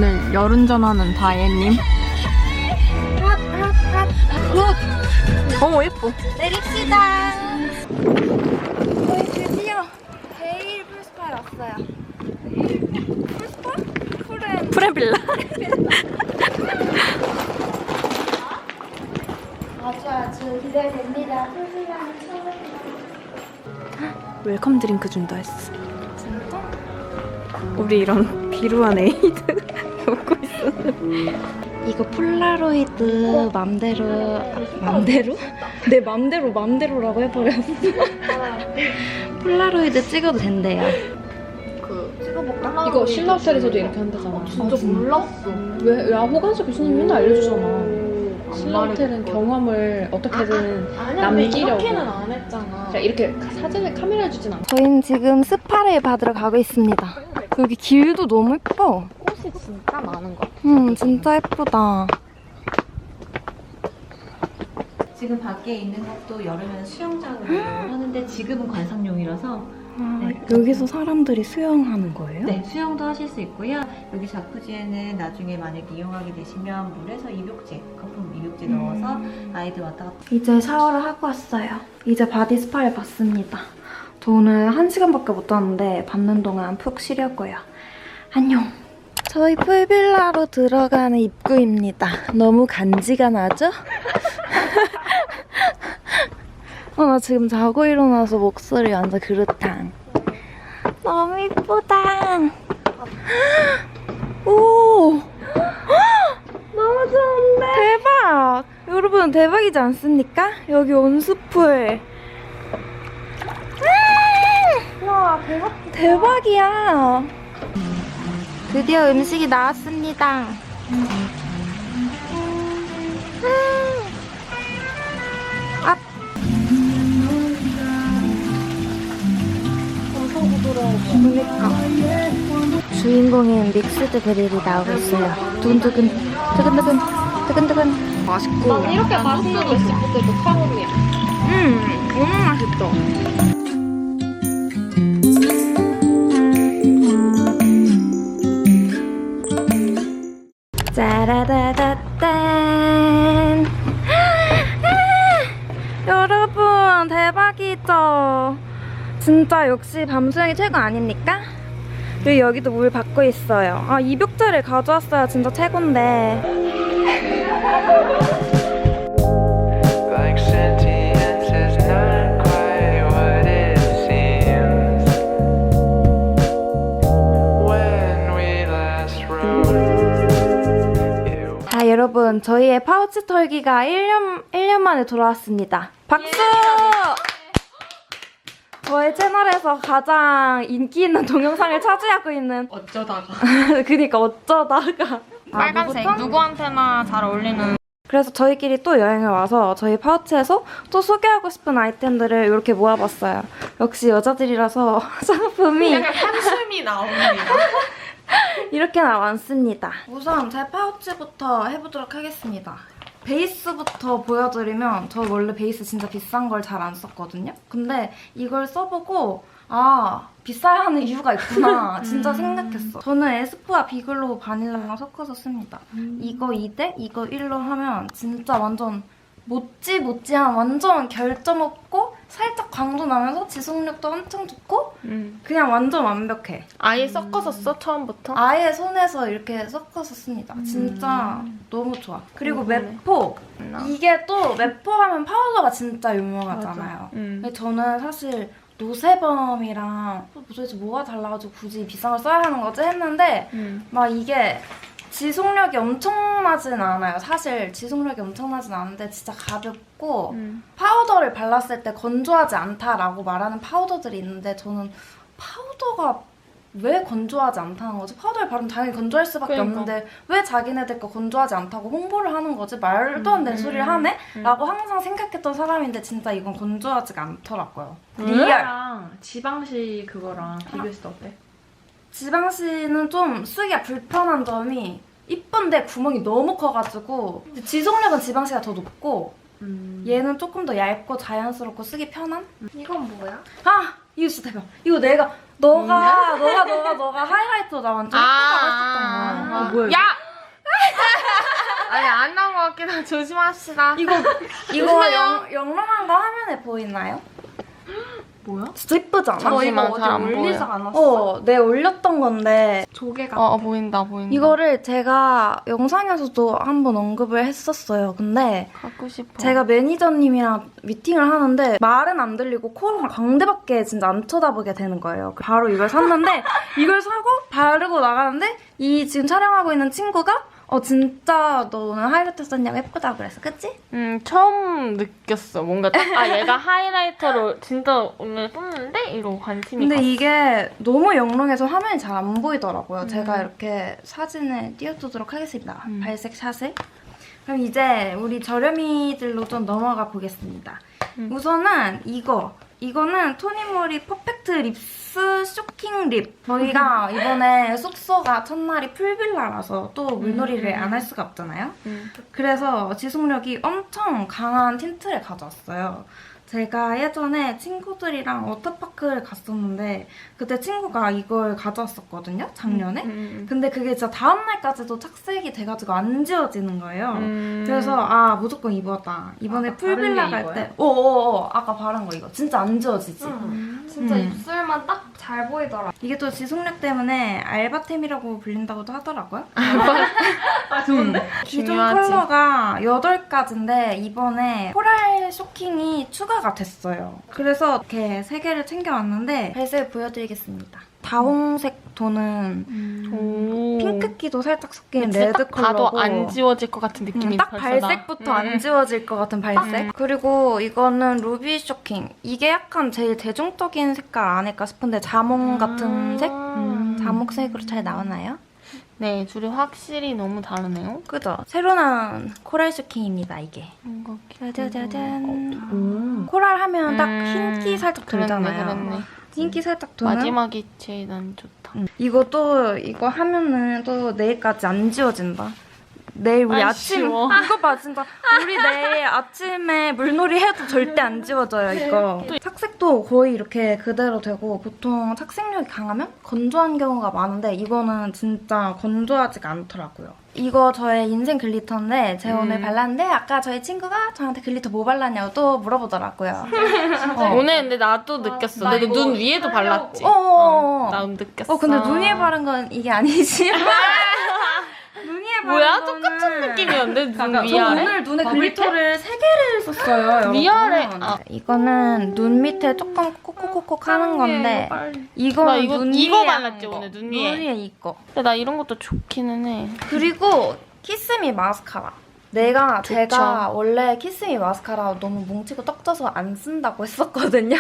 오늘 열운전하는 다혜님. 어머 예뻐. 내립시다. 저희 드디어 베일 풀스파에 왔어요. 풀스파? 프레빌라. 아주 기대됩니다. 풀스파는 처음입니다. 웰컴 드링크 준다 했어. 진짜? 우리 이런 비루한 에이드 먹고 있었는데. 이거 폴라로이드 맘대로 내 맘대로라고 해버렸어. 폴라로이드 찍어도 된대요. 찍어볼까? 이거 신라 호텔에서도 이렇게 한다잖아. 진짜 몰랐어. 왜? 야, 호관수 교수님 맨날 알려주잖아. 신라 호텔은 경험을 어떻게든 남기려고. 이렇게는 안 했잖아. 이렇게 사진을 카메라에 주진 않아. 저희는 지금 스파를 받으러 가고 있습니다. 여기 길도 너무 예뻐. 꽃이 진짜 많은 것 같아. 진짜 예쁘다. 지금 밖에 있는 것도 여름에는 수영장으로 하는데 지금은 관상용이라서 네. 여기서 사람들이 수영하는 거예요? 네, 수영도 하실 수 있고요. 여기 자쿠지에는 나중에 만약에 이용하게 되시면 물에서 입욕제, 거품 입욕제 넣어서 아이들 왔다 갔다 이제 샤워를 하고 왔어요. 이제 바디 스파를 받습니다. 저 오늘 1시간밖에 못 왔는데 받는 동안 푹 쉬려고요. 안녕. 저희 풀빌라로 들어가는 입구입니다. 너무 간지가 나죠? 나 지금 자고 일어나서 목소리 완전 그렇당. 너무 이쁘다. 오! 너무 좋은데? 대박! 여러분 대박이지 않습니까? 여기 온수풀. 와 대박이야. 드디어 음식이 나왔습니다. 아. 그러니까 주인공인 믹스드 그릴이 나오고 있어요. 두근두근 두근두근 두근두근. 맛있고. 난 이렇게 맛있는 거 있을 때도 탕후루야. 너무 맛있다. 짜라다다딴. 여러분 대박이죠? 진짜 역시 밤수영이 최고 아닙니까? 그리고 여기도 물 받고 있어요. 아, 입욕제를 가져왔어야 진짜 최고인데. Like sentience is not quite what it seems. When we last rode, 자, 여러분 저희의 파우치 털기가 1년 만에 돌아왔습니다. 박수! 저의 채널에서 가장 인기 있는 동영상을 차지하고 있는 어쩌다가. 그니까 어쩌다가 빨간색 누구한테나 잘 어울리는. 그래서 저희끼리 또 여행을 와서 저희 파우치에서 또 소개하고 싶은 아이템들을 이렇게 모아봤어요. 역시 여자들이라서 상품이 약간 한숨이 나옵니다. 이렇게 나왔습니다. 우선 제 파우치부터 해보도록 하겠습니다. 베이스부터 보여드리면 저 원래 베이스 진짜 비싼 걸 잘 안 썼거든요? 근데 이걸 써보고 아, 비싸야 하는 이유가 있구나 진짜 생각했어. 저는 에스쁘아 비글로우 바닐라랑 섞어서 씁니다. 이거 2대 이거 1로 하면 진짜 완전 못지한 완전 결점 없고 살짝 광도 나면서 지속력도 엄청 좋고 그냥 완전 완벽해. 아예 섞어서 써 처음부터? 아예 손에서 이렇게 섞어서 씁니다. 진짜 너무 좋아. 그리고 매포. 이게 또 매포 하면 파우더가 진짜 유명하잖아요. 근데 저는 사실 노세범이랑 도대체 뭐가 달라가지고 굳이 비싼 걸 써야 하는 거지 했는데 막 이게 지속력이 엄청나진 않아요. 사실 지속력이 엄청나진 않은데 진짜 가볍고 파우더를 발랐을 때 건조하지 않다라고 말하는 파우더들이 있는데 저는 파우더가 왜 건조하지 않다는 거지? 파우더를 바르면 당연히 건조할 수밖에 없는데 왜 자기네들 거 건조하지 않다고 홍보를 하는 거지? 말도 안 되는 소리를 하네? 라고 항상 생각했던 사람인데 진짜 이건 건조하지가 않더라고요. 리얼! 리얼랑 지방시 그거랑 비교했을 때 어때? 지방시는 좀 쓰기가 불편한 점이 이쁜데 구멍이 너무 커가지고 지속력은 지방시가 더 높고 얘는 조금 더 얇고 자연스럽고 쓰기 편한? 이건 뭐야? 아! 이거 진짜 대박! 이거 내가 너가 하이라이터 나 완전 예쁘다고 했었던 거야. 뭐야? 야! 아니 안 나온 것 같긴 한데 조심합시다. 이거 영롱한 거 화면에 보이나요? 뭐야? 진짜 예쁘지 않아? 잠시만 잘 안 보여. 않았어? 내 올렸던 건데 조개가. 보인다. 이거를 제가 영상에서도 한번 언급을 했었어요. 근데 갖고 싶어. 제가 매니저님이랑 미팅을 하는데 말은 안 들리고 코를 광대밖에 진짜 안 쳐다보게 되는 거예요. 바로 이걸 샀는데 이걸 사고 바르고 나가는데 이 지금 촬영하고 있는 친구가 진짜 너 오늘 하이라이터 썼냐고 예쁘다고 그랬어. 그치? 처음 느꼈어. 뭔가 딱 얘가 하이라이터로 진짜 오늘 썼는데 이러고 관심이 근데 갔어. 이게 너무 영롱해서 화면이 잘 안 보이더라고요. 제가 이렇게 사진을 띄워두도록 하겠습니다. 발색 샷을. 그럼 이제 우리 저렴이들로 좀 넘어가 보겠습니다. 우선은 이거는 토니모리 퍼펙트 립스 쇼킹 립. 저희가 이번에 숙소가 첫날이 풀빌라라서 또 물놀이를 안 할 수가 없잖아요. 그래서 지속력이 엄청 강한 틴트를 가져왔어요. 제가 예전에 친구들이랑 워터파크를 갔었는데 그때 친구가 이걸 가져왔었거든요, 작년에. 근데 그게 진짜 다음날까지도 착색이 돼가지고 안 지워지는 거예요. 그래서 무조건 이거다. 이번에 풀빌라 갈 때 아까 바른 거 이거 진짜 안 지워지지. 진짜 입술만 딱 잘 보이더라. 이게 또 지속력 때문에 알바템이라고 불린다고도 하더라고요. 기존 중요하지. 컬러가 8가지인데 이번에 코랄 쇼킹이 추가가 됐어요. 그래서 이렇게 3개를 챙겨왔는데 발색 보여드리겠습니다. 다홍색 톤은 핑크기도 살짝 섞인 레드 컬러고 봐도 안 지워질 것 같은 느낌이 딱 벌써 발색부터 안 지워질 것 같은 발색. 그리고 이거는 루비 쇼킹. 이게 약간 제일 대중적인 색깔 아닐까 싶은데 자몽 같은 색? 자목색으로 잘 나오나요? 네, 둘이 확실히 너무 다르네요. 그죠? 새로 나온 코랄 쇼킹입니다, 이게. 뭔가 짜자잔. 코랄 하면 딱 흰기 살짝 돌잖아요. 그렇네. 흰기 살짝 도는? 마지막이 제일 난 좋다. 이거 하면은 또 내일까지 안 지워진다. 내일 우리 아침 쉬워. 이거 봐 진짜 우리 내일 아침에 물놀이 해도 절대 안 지워져요 이거. 착색도 거의 이렇게 그대로 되고 보통 착색력이 강하면 건조한 경우가 많은데 이거는 진짜 건조하지가 않더라고요. 이거 저의 인생 글리터인데 제가 오늘 발랐는데 아까 저희 친구가 저한테 글리터 뭐 발랐냐고 또 물어보더라고요. 오늘 근데 나도 느꼈어. 나 너도 이거 눈 위에도 발랐지? 나 나도 느꼈어. 근데 눈 위에 바른 건 이게 아니지. 눈 위에 바른 뭐야? 거는 똑같은 느낌이었는데 눈 저 위아래? 오늘 눈에 글리터를 3개를 썼어요, 여러분. 위아래. 이거는 눈 밑에 조금 콕콕콕콕 하는 건데 나 이거는 이거 눈 이거 위에 발랐지 하는 거. 오늘 눈 위에. 눈 위에 이거. 근데 나 이런 것도 좋기는 해. 그리고 키스미 마스카라. 제가 원래 키스미 마스카라 너무 뭉치고 떡져서 안 쓴다고 했었거든요.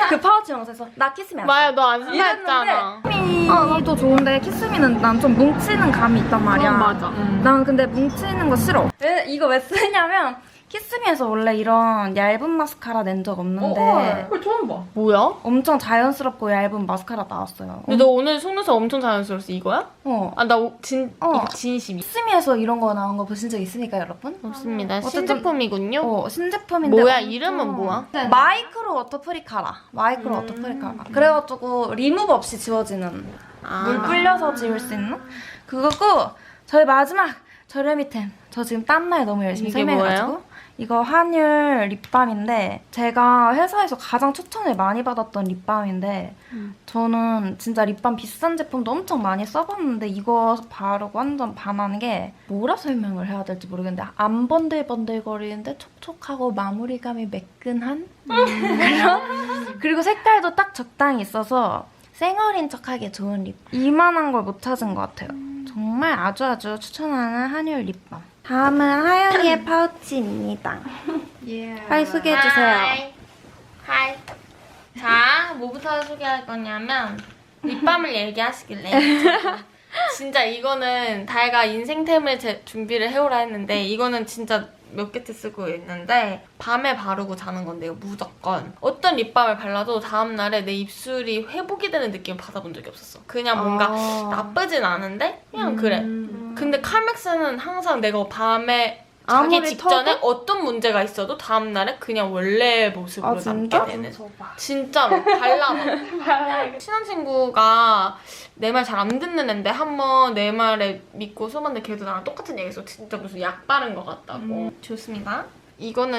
그 파우치 영상에서 나 키스미 안 써. 마야 너 안 쓴다 했잖아. 키스미도 좋은데 키스미는 난 좀 뭉치는 감이 있단 말이야. 맞아. 난 근데 뭉치는 거 싫어. 이거 왜 쓰냐면 키스미에서 원래 이런 얇은 마스카라 낸 적 없는데 그걸 처음 봐. 뭐야? 엄청 자연스럽고 얇은 마스카라 나왔어요. 근데 너 오늘 속눈썹 엄청 자연스러웠어. 이거야? 어. 이거 진심이 키스미에서 이런 거 나온 거 보신 적 있습니까, 여러분? 없습니다. 어쨌든- 신제품이군요. 신제품인데 뭐야? 엄청- 이름은 뭐야? 마이크로 워터 프리카라. 마이크로 워터 프리카라. 그래가지고 리무브 없이 지워지는 물 불려서 지울 수 있는 그거고 저희 마지막 저렴이템. 저 지금 딴날 너무 열심히 이게 설명해가지고 뭐예요? 이거 한율 립밤인데 제가 회사에서 가장 추천을 많이 받았던 립밤인데 저는 진짜 립밤 비싼 제품도 엄청 많이 써봤는데 이거 바르고 완전 반하는 게 뭐라 설명을 해야 될지 모르겠는데 안 번들번들거리는데 촉촉하고 마무리감이 매끈한 그리고 색깔도 딱 적당히 있어서 쌩얼인 척하기 좋은 립. 이만한 걸 못 찾은 것 같아요. 정말 아주 추천하는 한율 립밤. 다음은 하연이의 파우치입니다. 빨리 소개해주세요. 하이. 자, 뭐부터 소개할 거냐면 립밤을 얘기하시길래 진짜 이거는 다혜가 인생템을 준비를 해오라 했는데 이거는 진짜 몇 개째 쓰고 있는데 밤에 바르고 자는 건데요, 무조건. 어떤 립밤을 발라도 다음날에 내 입술이 회복이 되는 느낌을 받아본 적이 없었어. 그냥 뭔가 나쁘진 않은데 그냥 그래. 근데 칼맥스는 항상 내가 밤에 자기 아무리 직전에 터도? 어떤 문제가 있어도 다음날에 그냥 원래 모습으로 진짜? 남게 되는. 진짜로 발라봐. 친한 친구가 내 말 잘 안 듣는 애인데 한번 내 말에 믿고 써봤는데 걔도 나랑 똑같은 얘기했어. 진짜 무슨 약 바른 것 같다고. 좋습니다. 이건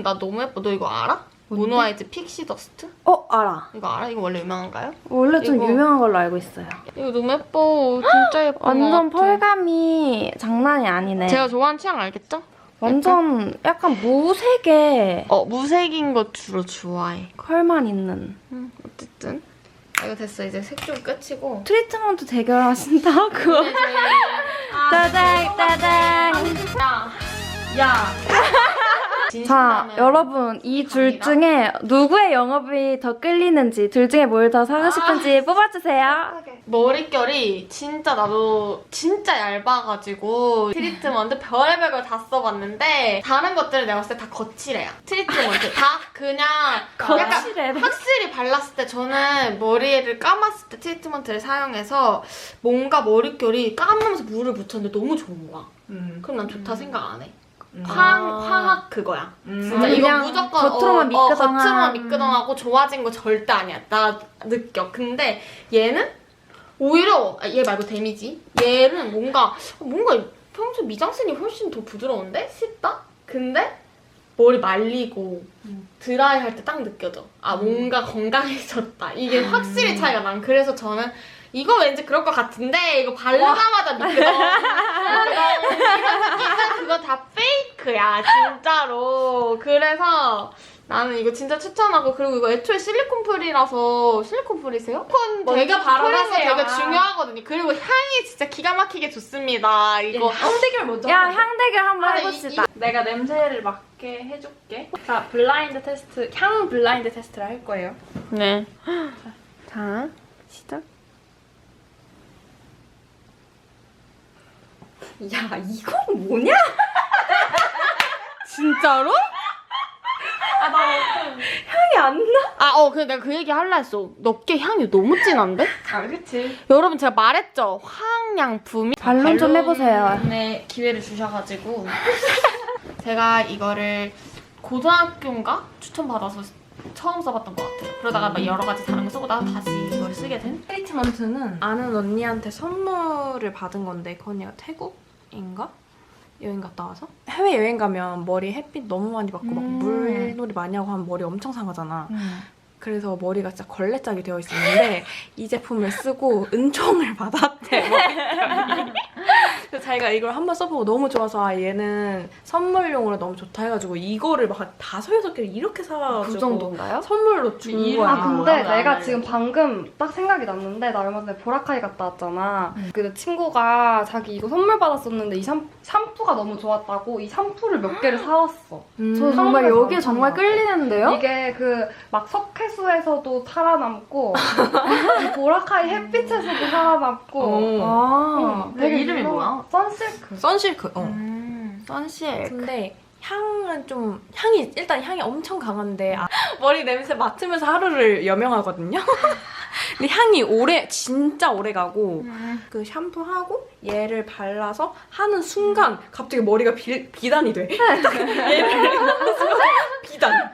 나 너무 예뻐. 너 이거 알아? 모노아이즈 픽시 더스트? 알아. 이거 알아? 이거 원래 유명한가요? 원래 좀 이거- 유명한 걸로 알고 있어요. 이거 너무 예뻐. 진짜 예뻐. 완전 펄감이 장난이 아니네. 제가 좋아하는 취향 알겠죠? 완전 약간 무색의 무색인 거 주로 좋아해. 컬만 있는. 어쨌든 이거 됐어. 이제 색 좀 끝이고. 트리트먼트 대결하신다고. 네, 따닥 따닥. 야. 자, 여러분 이 둘 중에 누구의 영업이 더 끌리는지, 둘 중에 뭘 더 사고 싶은지 뽑아주세요. 머릿결이 진짜 나도 진짜 얇아가지고 트리트먼트 별의별 걸 다 써봤는데 다른 것들은 내가 봤을 때 다 거칠해요. 트리트먼트 다 그냥 거칠해. 약간 확실히 발랐을 때 저는 머리를 감았을 때 트리트먼트를 사용해서 뭔가 머릿결이 감으면서 물을 묻혔는데 너무 좋은 거야. 그럼 난 좋다 생각 안 해. 화학 그거야. 진짜 이거 그냥 무조건 겉으로만 미끄덩한. 겉으로만 미끄덩하고 좋아진 거 절대 아니야. 나 느껴. 근데 얘는 오히려 얘 말고 데미지. 얘는 뭔가 평소 미장센이 훨씬 더 부드러운데 싶다. 근데 머리 말리고 드라이 할 때 딱 느껴져. 아 뭔가 건강해졌다. 이게 확실히 차이가 난. 그래서 저는 이거 왠지 그럴 것 같은데 이거 바르자마자 미끄덩. 그거 다 페이크야 진짜로. 그래서 나는 이거 진짜 추천하고, 그리고 이거 애초에 실리콘 프리라서. 실리콘 프리세요? 실리콘 되게 바르는 거 되게 중요하거든요. 그리고 향이 진짜 기가 막히게 좋습니다. 이거 향대결 먼저 야, 향대결 한번 해봅시다. 내가 냄새를 맡게 해줄게. 자, 블라인드 테스트, 향 블라인드 테스트를 할 거예요. 네. 자, 시작. 야, 이건 뭐냐? 진짜로? 향이 안 나? 근데 내가 그 얘기 할라 했어. 너께 향이 너무 진한데? 그치. 여러분 제가 말했죠. 화학양품이 반론 좀 해보세요. 네, 기회를 주셔가지고 제가 이거를 고등학교인가 추천받아서 처음 써봤던 것 같아요. 그러다가 막 여러 가지 다른 거 써보다가 다시 이걸 쓰게 된. 트리트먼트는 아는 언니한테 선물을 받은 건데 그 언니가 태국인가? 여행 갔다 와서 해외 여행 가면 머리 햇빛 너무 많이 받고 막 물놀이 많이 하고 하면 머리 엄청 상하잖아. 그래서 머리가 진짜 걸레짝이 되어 있었는데 이 제품을 쓰고 은총을 받았대. 그래서 자기가 이걸 한번 써보고 너무 좋아서 얘는 선물용으로 너무 좋다 해가지고 이거를 막 5-6개를 이렇게 사가지고 그 정도인가요? 선물로 준 거야. 근데 내가 지금 방금 딱 생각이 났는데, 나 얼마 전에 보라카이 갔다 왔잖아. 그 친구가 자기 이거 선물 받았었는데 이 샴푸가 너무 좋았다고 이 샴푸를 몇 개를 사왔어. 저 정말 한국에서 여기에 정말 많잖아. 끌리는데요? 이게 그 막 석회수에서도 살아남고 이 보라카이 햇빛에서도 살아남고. 아, 되게 이름이 유명한- 뭐야? 선실크. 선실크. 선실크. 근데 향은 좀 일단 향이 엄청 강한데 머리 냄새 맡으면서 하루를 여명하거든요. 근데 향이 진짜 오래 가고 그 샴푸하고 얘를 발라서 하는 순간 갑자기 머리가 비단이 돼. 얘를 하는 순간 비단.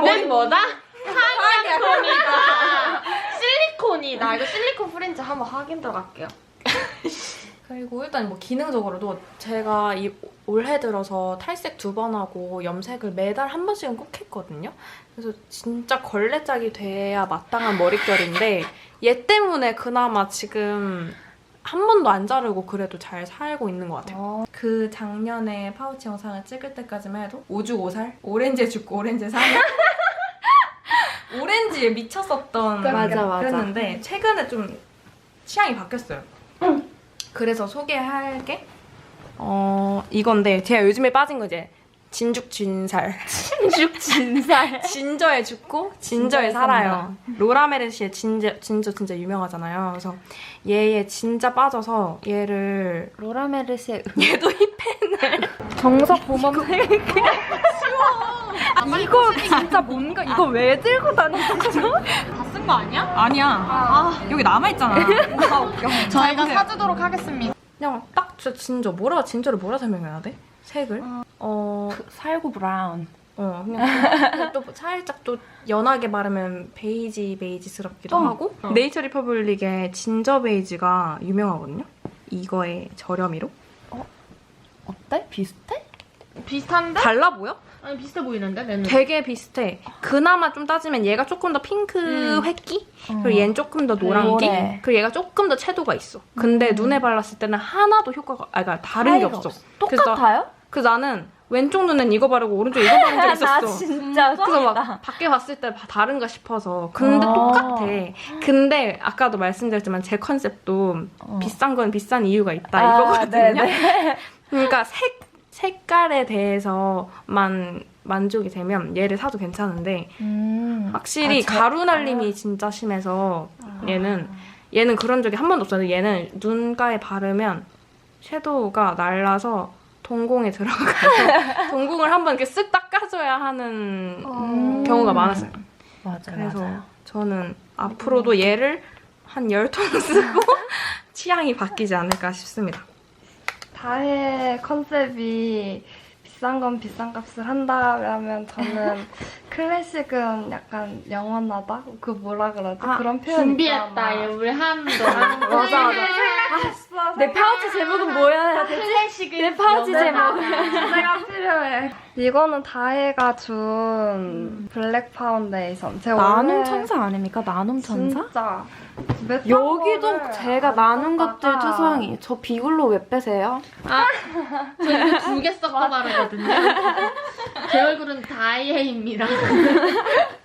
머리 뭐다? 화학양품이다. 실리콘이다. 이거 실리콘 프렌즈 한번 확인 들어갈게요. 그리고 일단 뭐 기능적으로도 제가 올해 들어서 탈색 2번 하고 염색을 매달 한 번씩은 꼭 했거든요. 그래서 진짜 걸레짝이 돼야 마땅한 머릿결인데 얘 때문에 그나마 지금 한 번도 안 자르고 그래도 잘 살고 있는 것 같아요. 그 작년에 파우치 영상을 찍을 때까지만 해도 오죽오살? 오렌지에 죽고 오렌지에 사는? 오렌지에 미쳤었던 맞아. 그랬는데 최근에 좀 취향이 바뀌었어요. 그래서 소개할 게 이건데 제가 요즘에 빠진 거 이제 진죽진살. 진살. 진저에 죽고 진저에 살아요. 로라 메르시의 진저 진짜 유명하잖아요. 그래서 얘에 진짜 빠져서 얘를 로라메르시의 얘도 힙팬을 정석 보험 이거 진짜 뭔가 이거 왜 들고 다니시죠? 다 쓴 거 아니야? 아니야. 여기 남아있잖아. 저희가 사주도록 하겠습니다. 그냥 딱 진저 진저를 뭐라 설명해야 돼? 색을. 살구 브라운. 그냥 또 살짝 또 연하게 바르면 베이지스럽기도 하고. 네이처 리퍼블릭의 진저 베이지가 유명하거든요. 이거의 저렴이로. 어때? 비슷해? 비슷한데? 달라 보여? 아니 비슷해 보이는데 내 눈. 되게 비슷해. 그나마 좀 따지면 얘가 조금 더 핑크 획기? 그리고 얘는 조금 더 노란기? 노래. 그리고 얘가 조금 더 채도가 있어. 근데 눈에 발랐을 때는 하나도 효과가, 그러니까 다른 게 차이가 없어. 똑같아요? 그래서 나는 왼쪽 눈엔 이거 바르고 오른쪽 이거 바른 적 있었어. 진짜 그래서 막 밖에 봤을 때 다른가 싶어서. 근데 똑같아. 근데 아까도 말씀드렸지만 제 컨셉도 비싼 건 비싼 이유가 있다 이거거든요. 그러니까 색깔에 대해서만 만족이 되면 얘를 사도 괜찮은데 확실히 가루 날림이 진짜 심해서 얘는 그런 적이 한 번도 없어요. 얘는 눈가에 바르면 섀도우가 날라서 동공에 들어가서 동공을 한번 이렇게 쓱 닦아줘야 하는 경우가 많았어요. 맞아. 그래서 저는 앞으로도 얘를 한 10통 쓰고 취향이 바뀌지 않을까 싶습니다. 다혜 컨셉이 비싼 건 비싼 값을 한다라면 저는 클래식은 약간 영원하다? 그 뭐라 그러지? 그런 표현 준비했다. 얘 우리 한도. 맞아. 내 파우치 제목은 뭐야 해야 되지? 클래식을 내 파우치 제목. 내가 필요해. 이거는 다혜가 준 블랙 파운데이션. 제가 나눔 원래 천사 아닙니까? 나눔 천사? 진짜 몇 여기도 번을 제가 안 나눈 것들 썼다가 투성이. 저 비글로 왜 빼세요? 저 이거 2개 섞어 바르거든요. 제 얼굴은 다이애입니다.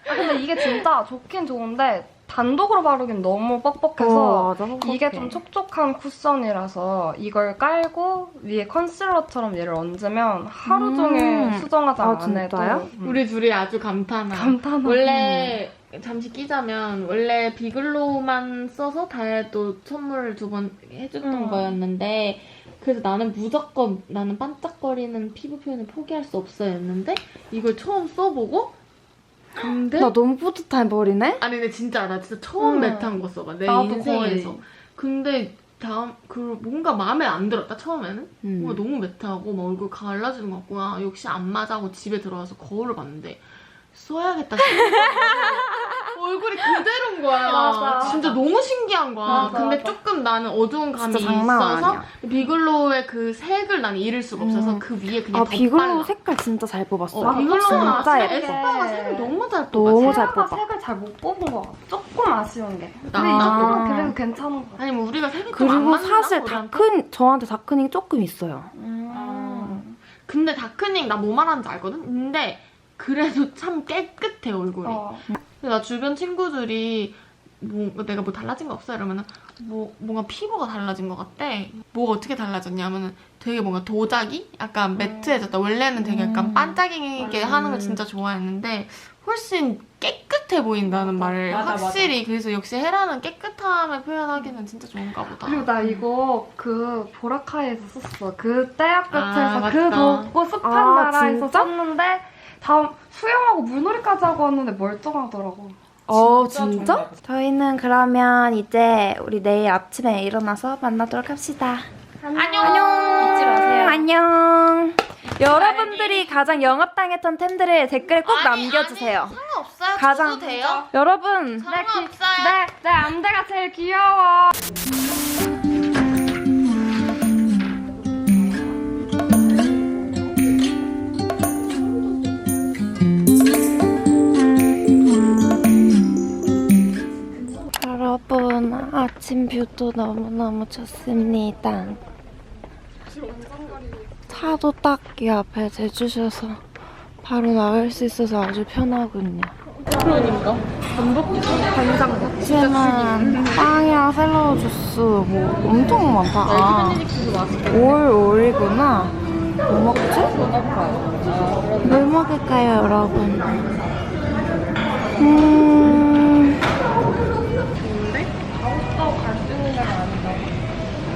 근데 이게 진짜 좋긴 좋은데 단독으로 바르긴 너무 뻑뻑해서 맞아, 뻑뻑해. 이게 좀 촉촉한 쿠션이라서 이걸 깔고 위에 컨실러처럼 얘를 얹으면 하루 종일 수정화장 아, 안 해도 진짜요? 우리 둘이 아주 감탄한. 원래 잠시 끼자면 원래 비글로우만 써서 다혜도 선물을 2번 해줬던 거였는데 그래서 나는 무조건 나는 반짝거리는 피부 표현을 포기할 수 없어였는데 이걸 처음 써보고 근데 나 너무 뿌듯해 버리네? 아니 근데 진짜 나 진짜 처음 매트한 거 써봐 내 나도 인생에서 거의. 근데 뭔가 마음에 안 들었다 처음에는 뭔가 너무 매트하고 막 얼굴 갈라지는 것 같고 아, 역시 안 맞아 하고 집에 들어와서 거울을 봤는데 써야겠다 얼굴이 그대로인 거야 맞아. 진짜 너무 신기한 거야 맞아, 근데 맞아. 조금 나는 어두운 감이 진짜 장난 있어서 아니야. 비글로우의 그 색을 나는 잃을 수가 없어서 그 위에 그냥 아, 비글로 덧발라. 색깔 진짜 잘 뽑았어. 비글로우는 진짜 진짜 예뻐. 에스쁘아가 색을 너무 잘 뽑아 너무 잘 세라가 뽑아. 색을 잘 못 뽑은 것 같아. 조금 아쉬운 게. 근데 아. 이거는 그래도 괜찮은 것 같아. 아니 뭐 우리가 색이 좀 안 그리고 맞나? 사실 우리한테? 저한테 다크닝 조금 있어요. 근데 다크닝 나 뭐 말하는지 알거든? 근데 그래도 참 깨끗해 얼굴이. 근데 나 주변 친구들이 내가 뭐 달라진 거 없어? 이러면은 뭔가 피부가 달라진 것 같대. 뭐가 어떻게 달라졌냐면은 되게 뭔가 도자기? 약간 매트해졌다. 원래는 되게 약간 반짝이게 하는 걸 진짜 좋아했는데 훨씬 깨끗해 보인다는 말을 확실히 그래서 역시 헤라는 깨끗함을 표현하기는 진짜 좋은가 보다. 그리고 나 이거 그 보라카이에서 썼어. 그때 학교 아, 때에서 그 맞다. 덥고 습한 아, 나라에서 진짜? 썼는데 다음 수영하고 물놀이까지 하고 왔는데 멀쩡하더라고. 진짜? 저희는 그러면 이제 우리 내일 아침에 일어나서 만나도록 합시다. 안녕. 잊지 마세요. 안녕. 여러분들이 가장 영업당했던 템들을 댓글에 꼭 남겨주세요. 상관없어요. 가장- 저도 돼요. 여러분, 상관없어요. 내 암대가 제일 귀여워. 여러분 아침 뷰도 너무너무 좋습니다. 차도 딱 이 앞에 대주셔서 바로 나갈 수 있어서 아주 편하군요. 그러니까. 하지만 빵이랑 샐러드 주스 뭐 엄청 많다. 아, 올이구나. 뭐 먹지? 뭘 먹을까요, 여러분?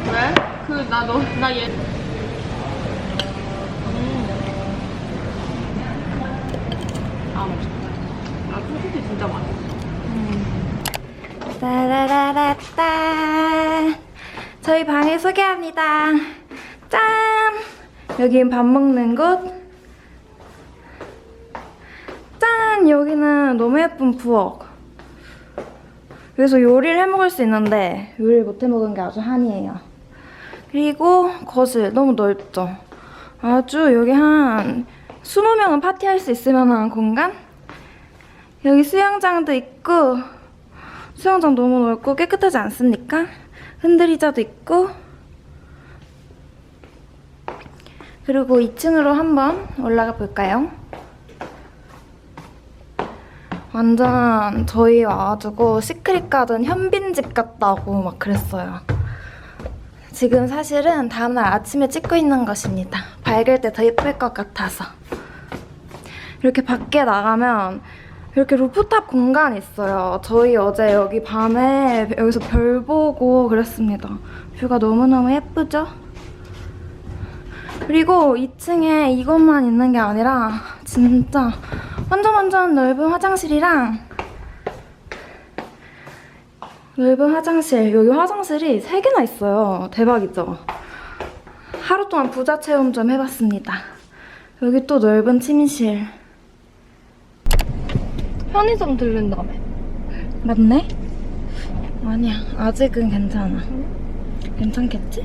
왜? 나 얘. 맛있다. 소시지 진짜 맛있어. 따라라라따. 저희 방을 소개합니다. 짠! 여긴 밥 먹는 곳. 짠! 여기는 너무 예쁜 부엌. 여기서 요리를 해먹을 수 있는데 요리를 못 해먹은 게 아주 한이에요. 그리고 거실 너무 넓죠? 아주 여기 한 20명은 파티할 수 있을 만한 공간? 여기 수영장도 있고, 수영장 너무 넓고 깨끗하지 않습니까? 흔들의자도 있고. 그리고 2층으로 한번 올라가 볼까요? 완전 저희 와가지고 시크릿 가든 현빈집 같다고 막 그랬어요. 지금 사실은 다음날 아침에 찍고 있는 것입니다. 밝을 때 더 예쁠 것 같아서. 이렇게 밖에 나가면 이렇게 루프탑 공간이 있어요. 저희 어제 여기 밤에 여기서 별 보고 그랬습니다. 뷰가 너무너무 예쁘죠? 그리고 2층에 이것만 있는 게 아니라 진짜 완전 넓은 화장실이랑 넓은 화장실. 여기 화장실이 3개나 있어요. 대박이죠? 하루 동안 부자 체험 좀 해봤습니다. 여기 또 넓은 침실. 편의점 들른다며. 맞네? 아니야, 아직은 괜찮아. 괜찮겠지?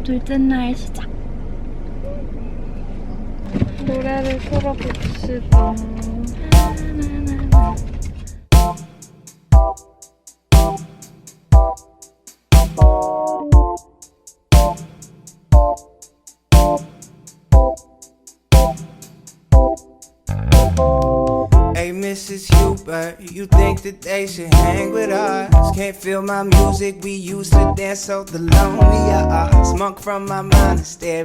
둘째 날 시작. 노래를 틀어봅시다. Hey, Mrs. Hubert, you think that they should hang with us? Can't feel my music, we used to dance so the lonely. Smunk from my monastery.